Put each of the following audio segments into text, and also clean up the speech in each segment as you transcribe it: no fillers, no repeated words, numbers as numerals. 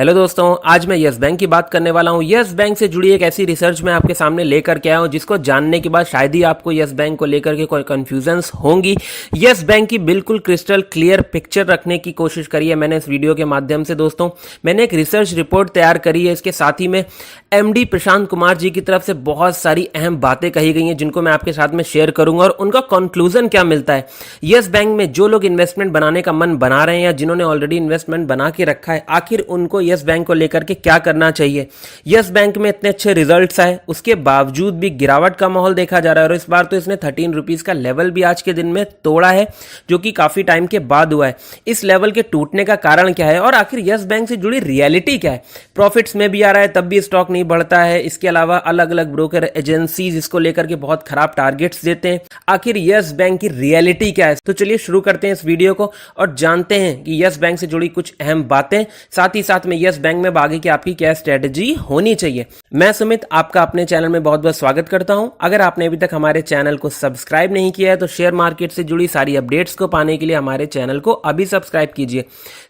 Hello दोस्तों, आज मैं यस बैंक की बात करने वाला हूं। यस बैंक से जुड़ी एक ऐसी रिसर्च मैं आपके सामने लेकर के आया हूं जिसको जानने के बाद शायद ही आपको यस बैंक को लेकर के कोई कंफ्यूजन्स होंगी। यस बैंक की बिल्कुल क्रिस्टल क्लियर पिक्चर रखने की कोशिश करी है मैंने इस वीडियो के माध्यम से। दोस्तों, मैंने एक रिसर्च रिपोर्ट तैयार करी है, इसके साथ ही में एमडी प्रशांत कुमार जी की तरफ से बहुत सारी अहम बातें कही गई हैं जिनको मैं आपके साथ में शेयर करूंगा और उनका कंक्लूजन क्या मिलता है। यस बैंक में जो लोग इन्वेस्टमेंट बनाने का मन बना रहे हैं या जिन्होंने ऑलरेडी इन्वेस्टमेंट बना के रखा है, आखिर उनको यस बैंक को लेकर के क्या करना चाहिए। यस बैंक में इतने अच्छे रिजल्ट्स आए, उसके बावजूद भी गिरावट का माहौल देखा जा रहा है और इस बार तो इसने 13 रुपीज का लेवल भी आज के दिन में तोड़ा है, जो कि काफी टाइम के बाद हुआ है। इस लेवल के टूटने का कारण क्या है और आखिर यस बैंक से जुड़ी रियलिटी क्या है। प्रॉफिट्स में भी आ रहा है तब भी स्टॉक नहीं बढ़ता है। इसके अलावा अलग अलग ब्रोकर एजेंसीज इसको लेकर के बहुत खराब टारगेट्स देते हैं। आखिर यस बैंक की रियलिटी क्या है, तो चलिए शुरू करते हैं इस वीडियो को और जानते हैं कि यस बैंक से जुड़ी कुछ अहम बातें, साथ ही साथ में यस बैंक में आगे की आपकी क्या स्ट्रेटजी होनी चाहिए। मैं सुमित आपका अपने चैनल में बहुत बहुत स्वागत करता हूं। अगर आपने अभी तक हमारे चैनल को सब्सक्राइब नहीं किया है तो शेयर मार्केट से जुड़ी सारी अपडेट्स को पाने के लिए हमारे चैनल को अभी सब्सक्राइब कीजिए।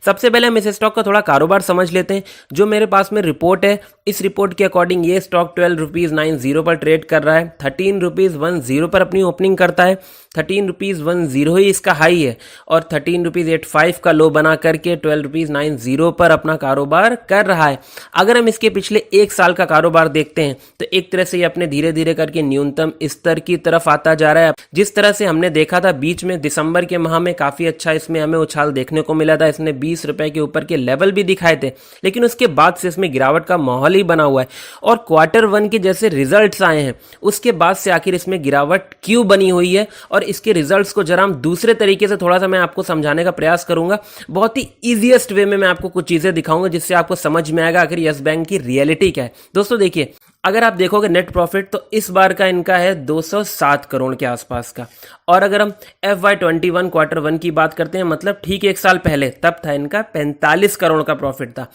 सबसे पहले हम इस स्टॉक का थोड़ा कारोबार समझ लेते हैं। जो मेरे पास में रिपोर्ट है, इस रिपोर्ट के अकॉर्डिंग ये स्टॉक 12 रुपीज 90 पर ट्रेड कर रहा है। 13 रुपीज 10 पर अपनी ओपनिंग करता है। 13 रुपीज 10 ही इसका हाई है और 13 रुपीज 85 का लो बना करके 12 रुपीज 90 पर अपना कारोबार कर रहा है। अगर हम इसके पिछले एक साल का कारोबार देखते हैं तो एक तरह से ये अपने धीरे धीरे करके न्यूनतम स्तर की तरफ आता जा रहा है। जिस तरह से हमने देखा था बीच में दिसंबर के माह में काफी अच्छा इसमें हमें उछाल देखने को मिला था। इसने 20 रुपए के ऊपर के लेवल भी दिखाए थे, लेकिन उसके बाद से इसमें गिरावट का माहौल ही बना हुआ है और क्वार्टर 1 के जैसे रिजल्ट्स आए हैं उसके बाद से आखिर इसमें गिरावट क्यों बनी हुई है और इसके रिजल्ट्स को जरा हम दूसरे तरीके से थोड़ा सा मैं आपको समझाने का प्रयास करूंगा। बहुत ही इजीएस्ट वे में मैं आपको कुछ चीजें दिखाऊंगा जिससे आपको समझ में आएगा आखिर यस बैंक की रियलिटी क्या है। दोस्तों देखिए, अगर आप देखोगे नेट प्रॉफिट तो इस बार का इनका है 207 करोड़ के आसपास का, और अगर हम FY21 क्वार्टर 1 की बात करते हैं, मतलब ठीक एक साल पहले, तब था इनका 45 करोड़ का प्रॉफिट था।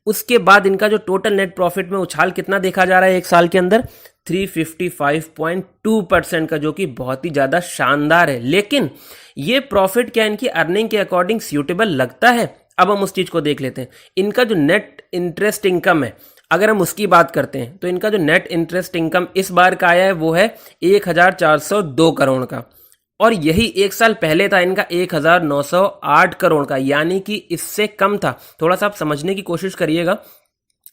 उसके बाद इनका जो टोटल नेट प्रॉफिट में उछाल कितना देखा जा रहा है एक साल के अंदर, 355.2% का, जो कि बहुत ही ज्यादा शानदार है। लेकिन ये प्रॉफिट क्या इनकी अर्निंग के अकॉर्डिंग सूटेबल लगता है? अब हम उस चीज को देख लेते हैं। इनका जो नेट इंटरेस्ट इनकम है, अगर हम उसकी बात करते हैं तो इनका जो नेट इंटरेस्ट इनकम इस बार का आया है वो है 1402 करोड़ का, और यही एक साल पहले था इनका 1908 करोड़ का, यानी कि इससे कम था। थोड़ा सा आप समझने की कोशिश करिएगा।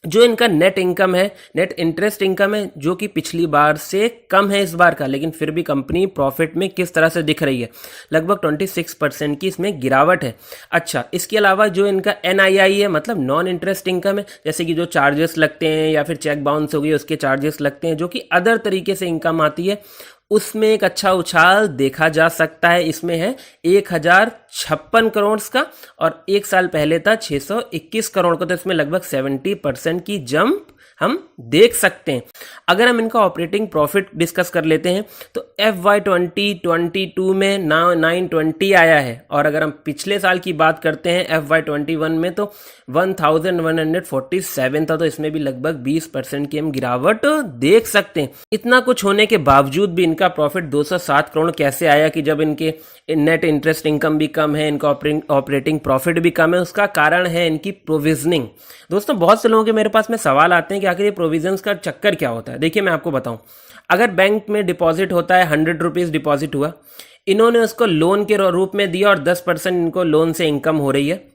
जो इनका नेट इनकम है, नेट इंटरेस्ट इनकम है, जो कि पिछली बार से कम है इस बार का, लेकिन फिर भी कंपनी प्रॉफिट में किस तरह से दिख रही है, लगभग 26% की इसमें गिरावट है। अच्छा, इसके अलावा जो इनका NII है, मतलब नॉन इंटरेस्ट इनकम है, जैसे कि जो चार्जेस लगते हैं या फिर चेक बाउंस हो गई उसके चार्जेस लगते हैं, जो कि अदर तरीके से इनकम आती है, उसमें एक अच्छा उछाल देखा जा सकता है। इसमें है 1056 करोड़ का और एक साल पहले था 621 करोड़ का, तो इसमें लगभग 70% की जंप हम देख सकते हैं। अगर हम इनका ऑपरेटिंग प्रॉफिट डिस्कस कर लेते हैं तो FY2022 में 920 आया है, और अगर हम पिछले साल की बात करते हैं FY21 में तो 1147 था, तो इसमें भी लगभग 20% की हम गिरावट देख सकते हैं। इतना कुछ होने के बावजूद भी इनका प्रॉफिट 207 करोड़ कैसे आया कि जब इनके नेट इंटरेस्ट इनकम भी कम है, इनका ऑपरेटिंग प्रॉफिट भी कम है? उसका कारण है इनकी प्रोविजनिंग। दोस्तों, बहुत से लोगों के मेरे पास में सवाल आते हैं कि आखिर ये प्रोविजंस का चक्कर क्या होता है। देखिए, मैं आपको बताऊं, अगर बैंक में डिपॉजिट होता है, 100 रुपीज डिपॉजिट हुआ, इन्होंने उसको लोन के रूप में दिया और 10% इनको लोन से इनकम हो रही है,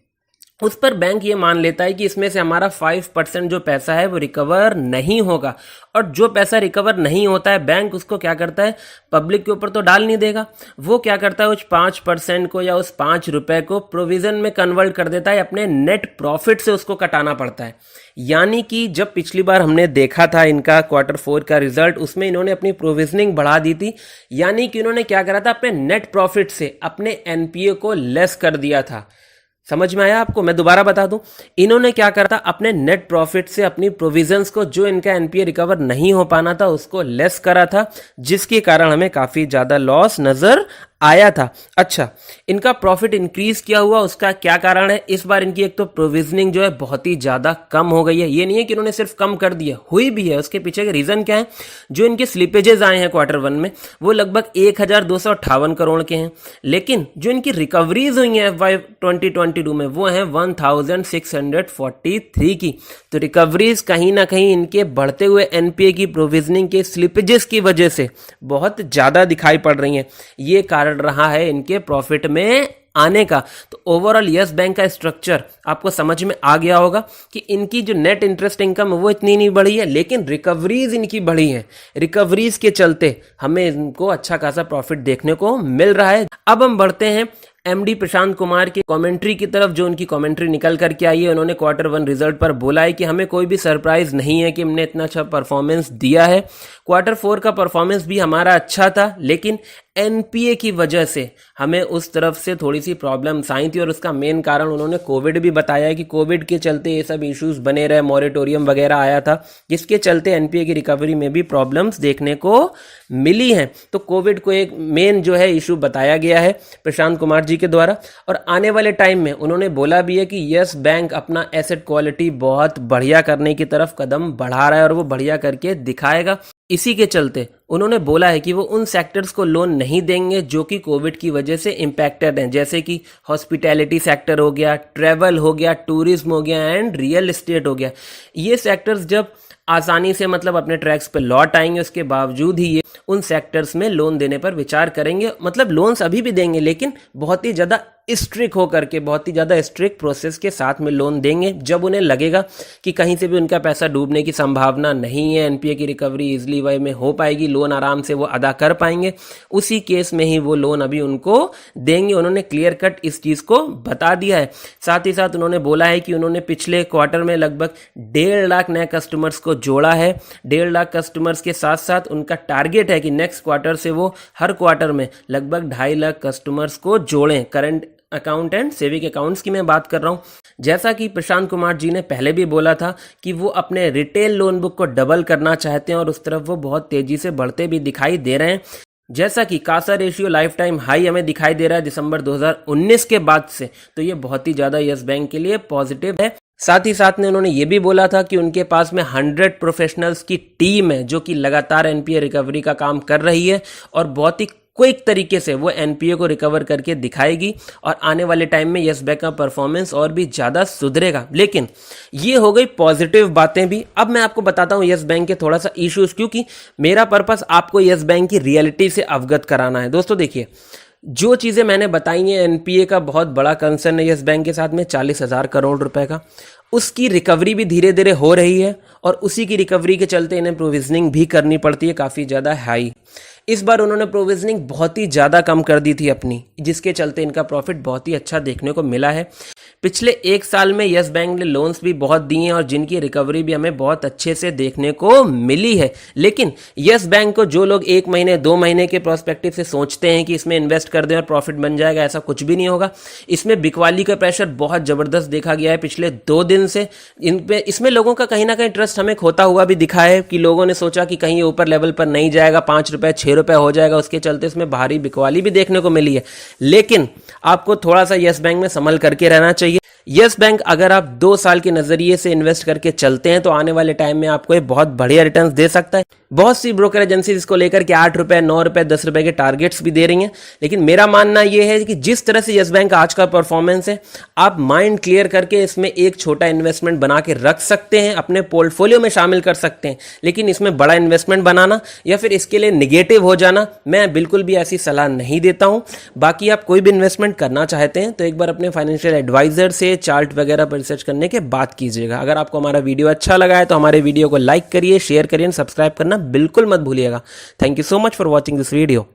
उस पर बैंक ये मान लेता है कि इसमें से हमारा 5% जो पैसा है वो रिकवर नहीं होगा, और जो पैसा रिकवर नहीं होता है बैंक उसको क्या करता है, पब्लिक के ऊपर तो डाल नहीं देगा, वो क्या करता है उस 5% को या उस 5 रुपए को प्रोविजन में कन्वर्ट कर देता है, अपने नेट प्रॉफिट से उसको कटाना पड़ता है। यानी कि जब पिछली बार हमने देखा था इनका क्वार्टर 4 का रिजल्ट, उसमें इन्होंने अपनी प्रोविजनिंग बढ़ा दी थी, यानी कि इन्होंने क्या करा था, अपने नेट प्रॉफिट से अपने NPA को लेस कर दिया था। समझ में आया आपको? मैं दोबारा बता दूं, इन्होंने क्या करा था, अपने नेट प्रॉफिट से अपनी प्रोविजंस को, जो इनका NPA रिकवर नहीं हो पाना था, उसको लेस करा था, जिसके कारण हमें काफी ज्यादा लॉस नजर आया था। अच्छा, इनका प्रॉफिट इंक्रीज किया हुआ उसका क्या कारण है? इस बार इनकी एक तो प्रोविजनिंग जो है बहुत ही ज़्यादा कम हो गई है। ये नहीं है कि उन्होंने सिर्फ कम कर दिया, हुई भी है। उसके पीछे का रीज़न क्या है? जो इनके स्लिपेजेस आए हैं क्वार्टर वन में वो लगभग 1258 करोड़ के हैं, लेकिन जो इनकी रिकवरीज हुई हैं FY 2022 में वो हैं 1643 की। तो रिकवरीज कहीं ना कहीं इनके बढ़ते हुए एनपीए की प्रोविजनिंग के स्लिपेजेस की वजह से बहुत ज़्यादा दिखाई पड़ रही हैं। ये कारण रहा है इनके प्रॉफिट में आने का। तो ओवरऑल यस बैंक का स्ट्रक्चर आपको समझ में आ गया होगा कि इनकी जो नेट इंटरेस्ट इनकम है वो इतनी नहीं बढ़ी है, लेकिन रिकवरीज इनकी बढ़ी है। रिकवरीज के चलते हमें इनको अच्छा खासा प्रॉफिट देखने को मिल रहा है। अब हम बढ़ते हैं एमडी प्रशांत कुमार की कमेंट्री की तरफ। जो उनकी कमेंट्री निकल करके आई है, उन्होंने क्वार्टर वन रिजल्ट पर बोला है कि हमें कोई भी सरप्राइज नहीं है कि हमने इतना अच्छा परफॉर्मेंस दिया है। क्वार्टर फोर का परफॉर्मेंस भी हमारा अच्छा था, लेकिन एनपीए की वजह से हमें उस तरफ से थोड़ी सी प्रॉब्लम्स आई थी और उसका मेन कारण उन्होंने कोविड भी बताया है कि कोविड के चलते ये सब इश्यूज बने रहे, मॉरेटोरियम वगैरह आया था जिसके चलते एनपीए की रिकवरी में भी प्रॉब्लम्स देखने को मिली हैं। तो कोविड को एक मेन जो है इशू बताया गया है प्रशांत कुमार जी के द्वारा। और आने वाले टाइम में उन्होंने बोला भी है कि यस बैंक अपना एसेट क्वालिटी बहुत बढ़िया करने की तरफ कदम बढ़ा रहा है और वो बढ़िया करके दिखाएगा। इसी के चलते उन्होंने बोला है कि वो उन सेक्टर्स को लोन नहीं देंगे जो कि कोविड की वजह से इम्पैक्टेड हैं, जैसे कि हॉस्पिटैलिटी सेक्टर हो गया, ट्रैवल हो गया, टूरिज्म हो गया एंड रियल एस्टेट हो गया। ये सेक्टर्स जब आसानी से मतलब अपने ट्रैक्स पे लौट आएंगे, उसके बावजूद ही ये उन सेक्टर्स में लोन देने पर विचार करेंगे। मतलब लोन्स अभी भी देंगे, लेकिन बहुत ही ज़्यादा स्ट्रिक्ट होकर के, बहुत ही ज़्यादा स्ट्रिक्ट प्रोसेस के साथ में लोन देंगे। जब उन्हें लगेगा कि कहीं से भी उनका पैसा डूबने की संभावना नहीं है, एनपीए की रिकवरी इजली वे में हो पाएगी, लोन आराम से वो अदा कर पाएंगे, उसी केस में ही वो लोन अभी उनको देंगे। उन्होंने क्लियर कट इस चीज़ को बता दिया है। साथ ही साथ उन्होंने बोला है कि उन्होंने पिछले क्वार्टर में लगभग 1.5 लाख नए कस्टमर्स को जोड़ा है। 1.5 लाख कस्टमर्स के साथ साथ उनका टारगेट है कि नेक्स्ट क्वार्टर से वो हर क्वार्टर में लगभग 2.5 लाख कस्टमर्स को जोड़ें। Current account and saving accounts की मैं बात कर रहा हूं। जैसा कि प्रशांत कुमार जी ने पहले भी बोला था कि वो अपने रिटेल लोन बुक को डबल करना चाहते हैं और उस तरफ वो बहुत तेजी से बढ़ते भी दिखाई दे रहे हैं। जैसा कि Kasa ratio life time high हमें दिखाई दे रहा है दिसंबर 2019 के बाद से, तो ये बहुत ही ज्यादा यस बैंक के लिए पॉजिटिव है। साथ ही साथ में उन्होंने ये भी बोला था कि उनके पास में 100 प्रोफेशनल्स की टीम है जो कि लगातार एनपीए रिकवरी का काम कर रही है और बहुत ही क्विक तरीके से वो एनपीए को रिकवर करके दिखाएगी और आने वाले टाइम में यस बैंक का परफॉर्मेंस और भी ज़्यादा सुधरेगा। लेकिन ये हो गई पॉजिटिव बातें भी। अब मैं आपको बताता हूँ यस बैंक के थोड़ा सा इश्यूज, क्योंकि मेरा पर्पस आपको यस बैंक की रियलिटी से अवगत कराना है। दोस्तों देखिए, जो चीज़ें मैंने बताई हैं, एनपीए का बहुत बड़ा कंसर्न है यस बैंक के साथ में 40,000 करोड़ रुपए का, उसकी रिकवरी भी धीरे धीरे हो रही है और उसी की रिकवरी के चलते इन्हें प्रोविजनिंग भी करनी पड़ती है काफ़ी ज़्यादा हाई। इस बार उन्होंने प्रोविजनिंग बहुत ही ज़्यादा कम कर दी थी अपनी, जिसके चलते इनका प्रॉफिट बहुत ही अच्छा देखने को मिला है। पिछले 1 साल में यस बैंक ने लोन्स भी बहुत दिए हैं और जिनकी रिकवरी भी हमें बहुत अच्छे से देखने को मिली है। लेकिन यस बैंक को जो लोग 1 महीने 2 महीने के प्रोस्पेक्टिव से सोचते हैं कि इसमें इन्वेस्ट कर दें और प्रॉफिट बन जाएगा, ऐसा कुछ भी नहीं होगा। इसमें बिकवाली का प्रेशर बहुत ज़बरदस्त देखा गया है पिछले 2 दिन से। इसमें लोगों का कहीं ना कहीं ट्रस्ट हमें खोता हुआ भी दिखा है कि लोगों ने सोचा कि कहीं ऊपर लेवल पर नहीं जाएगा, 5 रुपए 6 रुपए हो जाएगा, उसके चलते इसमें भारी बिकवाली भी देखने को मिली है। लेकिन आपको थोड़ा सा यस बैंक में संभल करके रहना चाहिए। यस बैंक अगर आप 2 साल के नजरिए से इन्वेस्ट करके चलते हैं तो आने वाले टाइम में आपको एक बहुत बढ़िया रिटर्न्स दे सकता है। बहुत सी ब्रोकर एजेंसी इसको लेकर के 8 रुपए 9 रुपए 10 रुपए के टारगेट्स भी दे रही हैं, लेकिन मेरा मानना यह है कि जिस तरह से यस बैंक आज का परफॉर्मेंस है, आप माइंड क्लियर करके इसमें एक छोटा इन्वेस्टमेंट बना के रख सकते हैं, अपने पोर्टफोलियो में शामिल कर सकते हैं। लेकिन इसमें बड़ा इन्वेस्टमेंट बनाना या फिर इसके लिए निगेटिव हो जाना, मैं बिल्कुल भी ऐसी सलाह नहीं देता हूं। बाकी आप कोई भी इन्वेस्टमेंट करना चाहते हैं तो एक बार अपने फाइनेंशियल एडवाइजर से चार्ट वगैरह पर रिसर्च करने के बाद कीजिएगा। अगर आपको हमारा वीडियो अच्छा लगा है तो हमारे वीडियो को लाइक करिए, शेयर करिए, सब्सक्राइब करना बिल्कुल मत भूलिएगा। Thank you so much for watching this video.